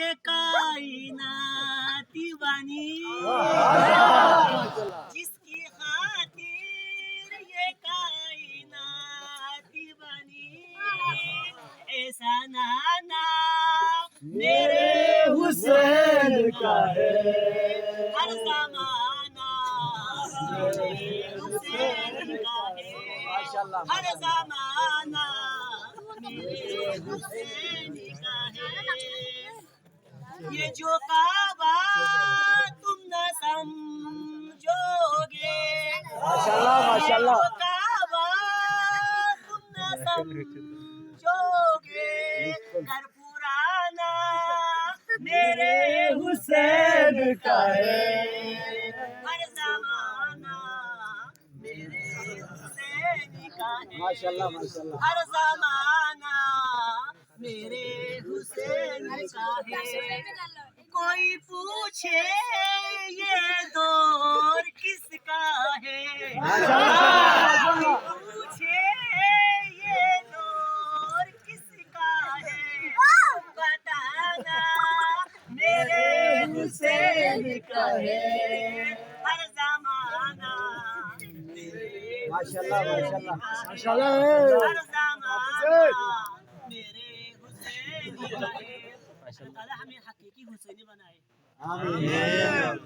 یہ کائناتی بنی جس کی خاطر یہ کائناتی بنی ایسا نانا میرے حسین کا ہے ہر زمانہ میرے حسین کا ہے ہر زمانہ میرے حسین کا ہے یہ جو کعبہ تم نہ سمجھو گے ماشاءاللہ جو کعبہ تم نہ سمجھو گے گھر پرانا میرے حسین کا ہے ہر زمانہ میرے حسین کا ہے ماشاءاللہ ہر زمانہ میرے حسین کا ہے کوئی پوچھے یہ دور کس کا ہے کوئی پوچھے یہ دور کس کا ہے بتانا میرے حسین کا ہے ہر زمانہ میرے ماشاءاللہ ہر زمانہ میرے حسین کا ہے اللہ تعالیٰ ہمیں حقیقی حسینی بنائے آمین